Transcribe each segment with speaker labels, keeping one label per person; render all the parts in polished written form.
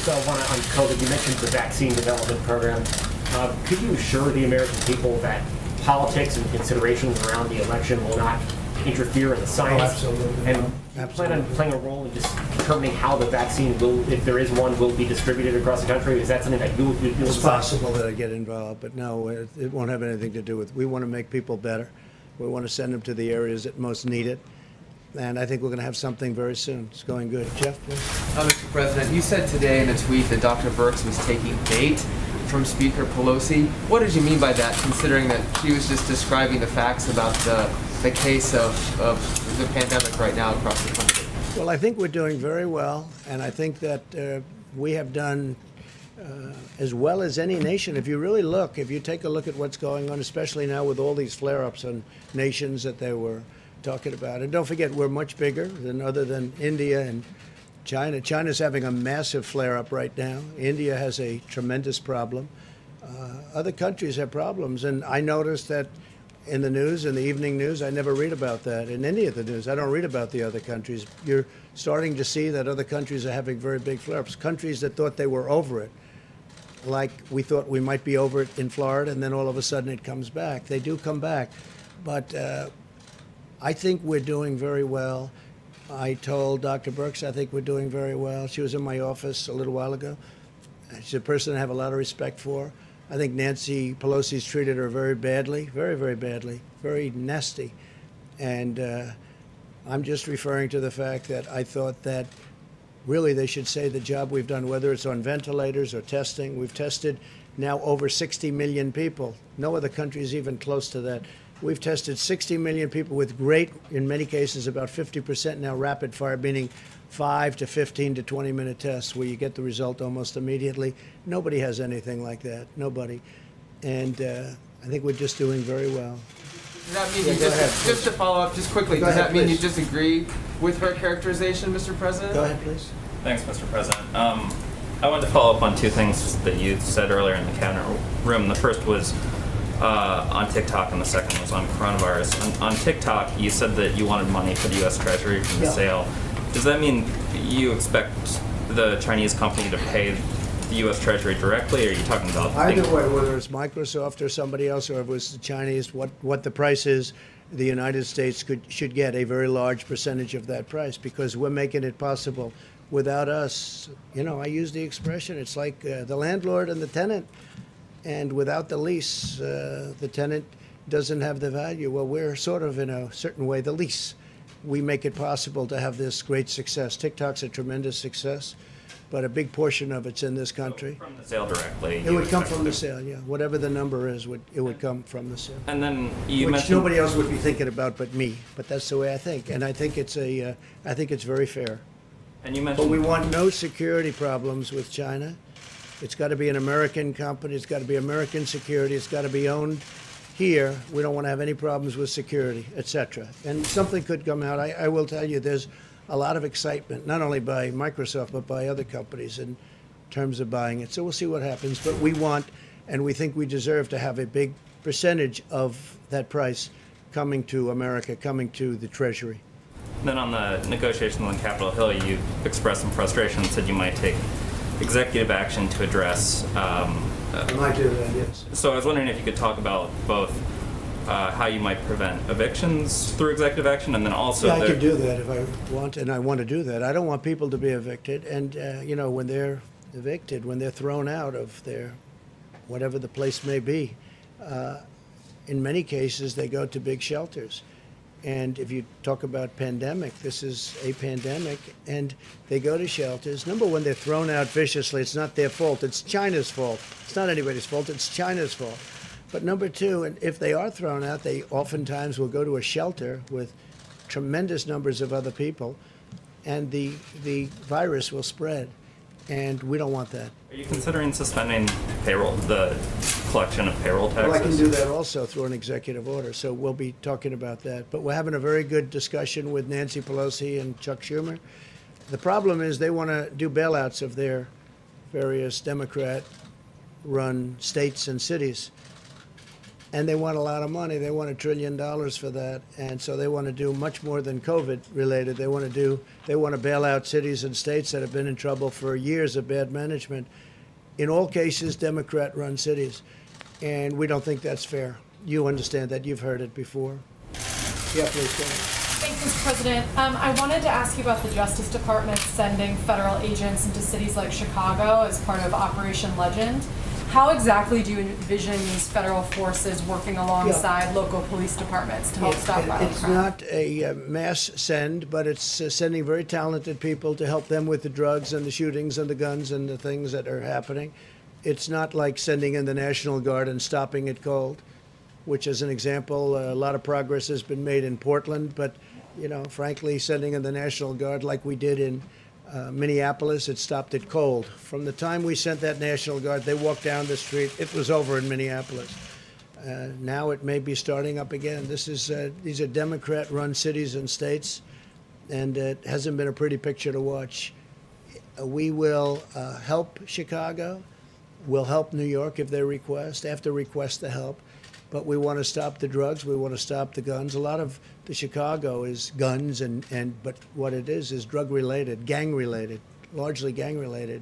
Speaker 1: just want to, on COVID, you mentioned the vaccine development program. Could you assure the American people that politics and considerations around the election will not interfere in the science?
Speaker 2: Oh, absolutely.
Speaker 1: And you plan on playing a role in just determining how the vaccine will, if there is one, will be distributed across the country? Is that something that you'll
Speaker 2: It's
Speaker 1: decide?
Speaker 2: possible that I get involved, but no, it won't have anything to do with, we want to make people better. We want to send them to the areas that most need it. And I think we're going to have something very soon. It's going good. Jeff, please.
Speaker 3: Mr. President, you said today in a tweet that Dr. Birx was taking bait from Speaker Pelosi. What did you mean by that, considering that she was just describing the facts about the case of the pandemic right now across the country?
Speaker 2: Well, I think we're doing very well, and I think that we have done as well as any nation. If you really look, if you take a look at what's going on, especially now with all these flare-ups on nations that they were talking about. And don't forget, we're much bigger other than India and China. China's having a massive flare-up right now. India has a tremendous problem. Other countries have problems, and I noticed that in the news, in the evening news, I never read about that. In any of the news, I don't read about the other countries. You're starting to see that other countries are having very big flare-ups. Countries that thought they were over it, like we thought we might be over it in Florida, and then all of a sudden it comes back. They do come back, but I think we're doing very well. I told Dr. Birx I think we're doing very well. She was in my office a little while ago. She's a person I have a lot of respect for. I think Nancy Pelosi's treated her very badly, very, very badly, very nasty. And I'm just referring to the fact that I thought that really they should say the job we've done, whether it's on ventilators or testing. We've tested now over 60 million people. No other country is even close to that. We've tested 60 million people with great, in many cases, about 50% now rapid fire, meaning 5 to 15 to 20-minute tests where you get the result almost immediately. Nobody has anything like that, nobody. And I think we're just doing very well.
Speaker 3: Does that mean just to follow up just quickly, does that mean you disagree with her characterization, Mr. President?
Speaker 2: Go ahead, please.
Speaker 4: Thanks, Mr. President. I wanted to follow up on two things that you said earlier in the cabinet room. The first was on TikTok, and the second was on coronavirus. On TikTok, you said that you wanted money for the U.S. Treasury from the sale. Does that mean you expect the Chinese company to pay the U.S. Treasury directly, or are you talking about...
Speaker 2: Either way, whether it's Microsoft or somebody else, or if it was the Chinese, what the price is, the United States should get a very large percentage of that price, because we're making it possible. Without us, I use the expression, it's like the landlord and the tenant. And without the lease, the tenant doesn't have the value. Well, we're sort of, in a certain way, the lease. We make it possible to have this great success. TikTok's a tremendous success, but a big portion of it's in this country.
Speaker 4: So from the sale directly?
Speaker 2: It would come from the sale, yeah. Whatever the number is, it would come from the sale.
Speaker 4: And then you
Speaker 2: Which
Speaker 4: mentioned...
Speaker 2: nobody else would be thinking about but me. But that's the way I think. And I think it's very fair.
Speaker 4: And you mentioned...
Speaker 2: But we want no security problems with China. It's got to be an American company. It's got to be American security. It's got to be owned here. We don't want to have any problems with security, etc. And something could come out. I will tell you, there's a lot of excitement, not only by Microsoft, but by other companies in terms of buying it. So we'll see what happens. But we want, and we think we deserve to have a big percentage of that price coming to America, coming to the Treasury.
Speaker 4: Then on the negotiations on Capitol Hill, you expressed some frustration and said you might take executive action to address...
Speaker 2: I might do that, yes.
Speaker 4: So I was wondering if you could talk about both how you might prevent evictions through executive action, and then also...
Speaker 2: Yeah, I could do that if I want, and I want to do that. I don't want people to be evicted, and when they're evicted, when they're thrown out of their, whatever the place may be, in many cases they go to big shelters. And if you talk about pandemic, this is a pandemic, and they go to shelters. Number one, they're thrown out viciously. It's not their fault. It's China's fault. It's not anybody's fault. It's China's fault. But number two, and if they are thrown out, they oftentimes will go to a shelter with tremendous numbers of other people, and the virus will spread. And we don't want that.
Speaker 4: Are you considering suspending payroll, the collection of payroll taxes?
Speaker 2: Well, I can do that also through an executive order, so we'll be talking about that. But we're having a very good discussion with Nancy Pelosi and Chuck Schumer. The problem is they want to do bailouts of their various Democrat-run states and cities. and they want a lot of money. They want $1 trillion for that, and so they want to do much more than COVID related. They want to bail out cities and states that have been in trouble for years of bad management. In all cases, Democrat-run cities, and we don't think that's fair. You understand that. You've heard it before. Yeah, please go ahead.
Speaker 5: Thanks, Mr. President. I wanted to ask you about the Justice Department sending federal agents into cities like Chicago as part of Operation Legend. How exactly do you envision these federal forces working alongside local police departments to help stop violent
Speaker 2: It's
Speaker 5: crime?
Speaker 2: not a mass send, but it's sending very talented people to help them with the drugs and the shootings and the guns and the things that are happening. It's not like sending in the National Guard and stopping it cold, which is an example. A lot of progress has been made in Portland, but, you know, frankly, sending in the National Guard like we did in Minneapolis, it stopped it cold. From the time we sent that National Guard, they walked down the street. It was over in Minneapolis. Now it may be starting up again. These are Democrat-run cities and states, and it hasn't been a pretty picture to watch. We will help Chicago. We'll help New York if they have to request the help. But we want to stop the drugs. We want to stop the guns. A lot of the Chicago is guns, but what it is drug-related, gang-related, largely gang-related.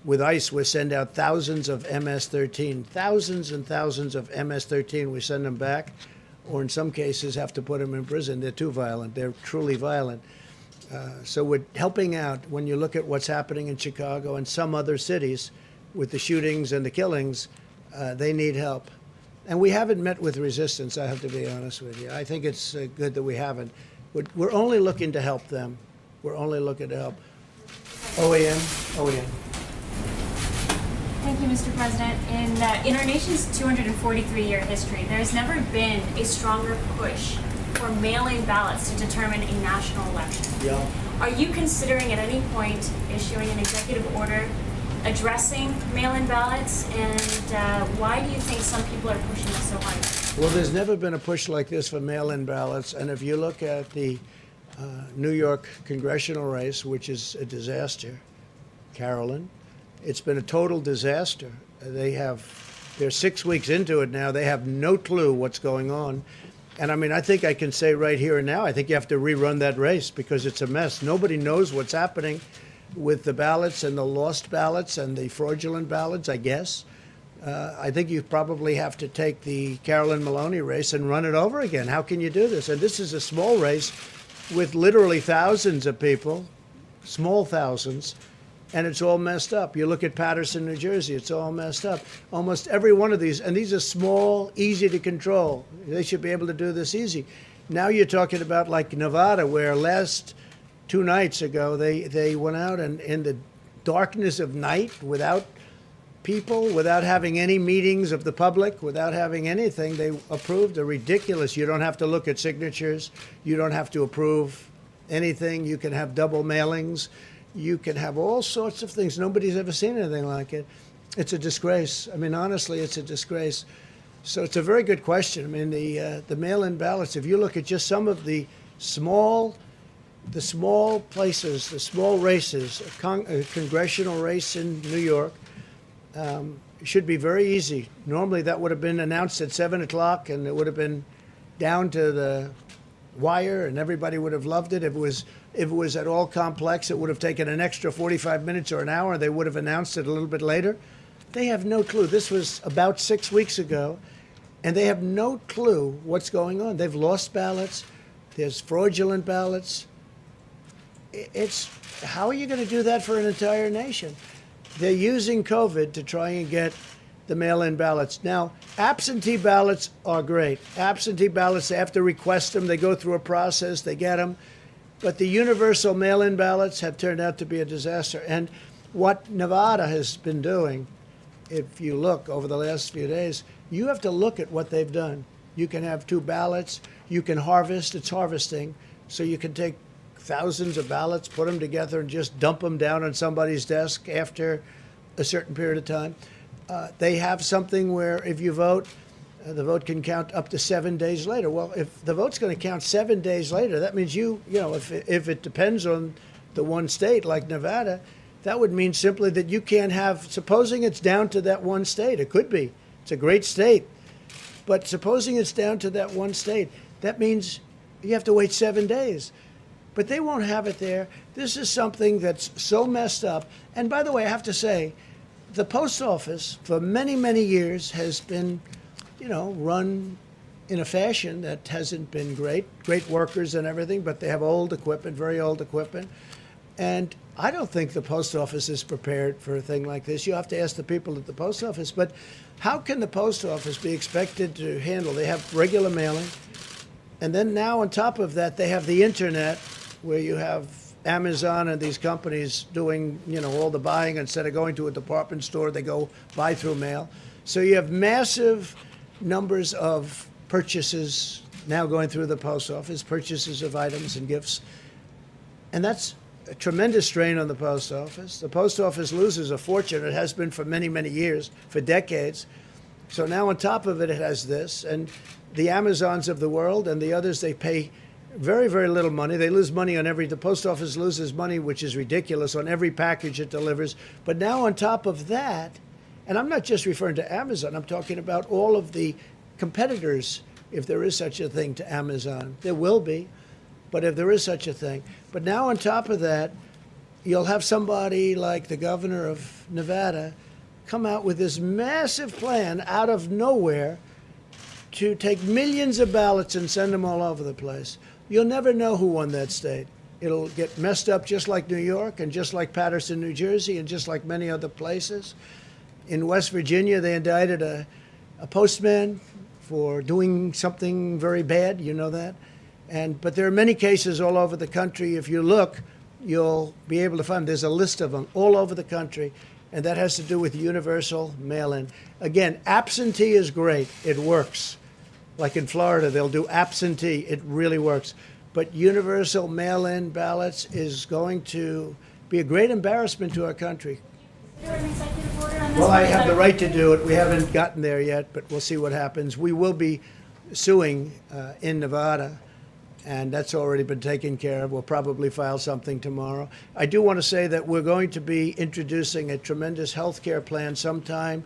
Speaker 2: With ICE, we send out thousands of MS-13, thousands and thousands of MS-13. We send them back, or in some cases have to put them in prison. They're too violent. They're truly violent. So we're helping out. When you look at what's happening in Chicago and some other cities with the shootings and the killings, they need help. And we haven't met with resistance, I have to be honest with you. I think it's good that we haven't. We're only looking to help them. We're only looking to help. OEM.
Speaker 6: Thank you, Mr. President. In our nation's 243-year history, there has never been a stronger push for mail-in ballots to determine a national election.
Speaker 2: Yeah.
Speaker 6: Are you considering at any point issuing an executive order addressing mail-in ballots, and why do you think some people are pushing this so hard?
Speaker 2: Well, there's never been a push like this for mail-in ballots, and if you look at the New York congressional race, which is a disaster, Carolyn, it's been a total disaster. They're 6 weeks into it now. They have no clue what's going on. And I mean, I think I can say right here and now, I think you have to rerun that race because it's a mess. Nobody knows what's happening with the ballots and the lost ballots and the fraudulent ballots, I guess. I think you probably have to take the Carolyn Maloney race and run it over again. How can you do this? And this is a small race with literally thousands of people, small thousands, and it's all messed up. You look at Paterson, New Jersey, it's all messed up. Almost every one of these, and these are small, easy to control. They should be able to do this easy. Now you're talking about like Nevada, where last 2 nights ago, they went out and in the darkness of night, without people, without having any meetings of the public, without having anything, they approved a ridiculous, you don't have to look at signatures, you don't have to approve anything, you can have double mailings, you can have all sorts of things. Nobody's ever seen anything like it. It's a disgrace. I mean, honestly, it's a disgrace. So it's a very good question. I mean, the mail-in ballots, if you look at just some of the small places, the small races, a congressional race in New York, should be very easy. Normally that would have been announced at 7 o'clock and it would have been down to the wire and everybody would have loved it. If it was at all complex, it would have taken an extra 45 minutes or an hour. They would have announced it a little bit later. They have no clue. This was about 6 weeks ago, and they have no clue what's going on. They've lost ballots. There's fraudulent ballots. How are you going to do that for an entire nation? They're using COVID to try and get the mail-in ballots. Now, absentee ballots are great. Absentee ballots, they have to request them. They go through a process. They get them. But the universal mail-in ballots have turned out to be a disaster. And what Nevada has been doing, if you look over the last few days, you have to look at what they've done. You can have 2 ballots. You can harvest. It's harvesting. So you can take thousands of ballots, put them together, and just dump them down on somebody's desk after a certain period of time. They have something where if you vote, the vote can count up to 7 days later. Well, if the vote's going to count 7 days later, that means if it depends on the one state like Nevada, that would mean simply that you can't have, supposing it's down to that one state, it could be, it's a great state, But supposing it's down to that one state, that means you have to wait 7 days. But they won't have it there. This is something that's so messed up. And by the way, I have to say, the post office for many, many years has been, run in a fashion that hasn't been great. Great workers and everything, but they have old equipment, very old equipment. And I don't think the post office is prepared for a thing like this. You have to ask the people at the post office. But how can the post office be expected to handle? They have regular mailing. And then now on top of that, they have the internet, where you have Amazon and these companies doing, all the buying. Instead of going to a department store, they go buy through mail. So you have massive numbers of purchases now going through the post office, purchases of items and gifts. And that's a tremendous strain on the post office. The post office loses a fortune. It has been for many, many years, for decades. So now on top of it, it has this. And the Amazons of the world and the others, they pay very, very little money. They lose money on the post office loses money, which is ridiculous, on every package it delivers. But now on top of that, and I'm not just referring to Amazon, I'm talking about all of the competitors, if there is such a thing to Amazon. There will be, but if there is such a thing. But now on top of that, you'll have somebody like the governor of Nevada come out with this massive plan out of nowhere to take millions of ballots and send them all over the place. You'll never know who won that state. It'll get messed up just like New York and just like Paterson, New Jersey, and just like many other places. In West Virginia, they indicted a postman for doing something very bad, you know that? But there are many cases all over the country. If you look, you'll be able to find, there's a list of them all over the country, and that has to do with universal mail-in. Again, absentee is great. It works. Like in Florida, they'll do absentee. It really works. But universal mail-in ballots is going to be a great embarrassment to our country. Well, I have the right to do it. We haven't gotten there yet, but we'll see what happens. We will be suing in Nevada, and that's already been taken care of. We'll probably file something tomorrow. I do want to say that we're going to be introducing a tremendous health care plan sometime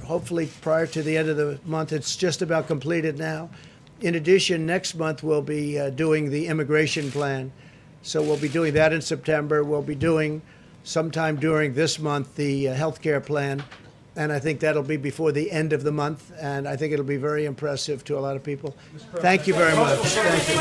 Speaker 2: hopefully prior to the end of the month. It's just about completed now. In addition, next month we'll be doing the immigration plan. So we'll be doing that in September. We'll be doing sometime during this month the health care plan. And I think that'll be before the end of the month. And I think it'll be very impressive to a lot of people. Thank you very much. Thank you.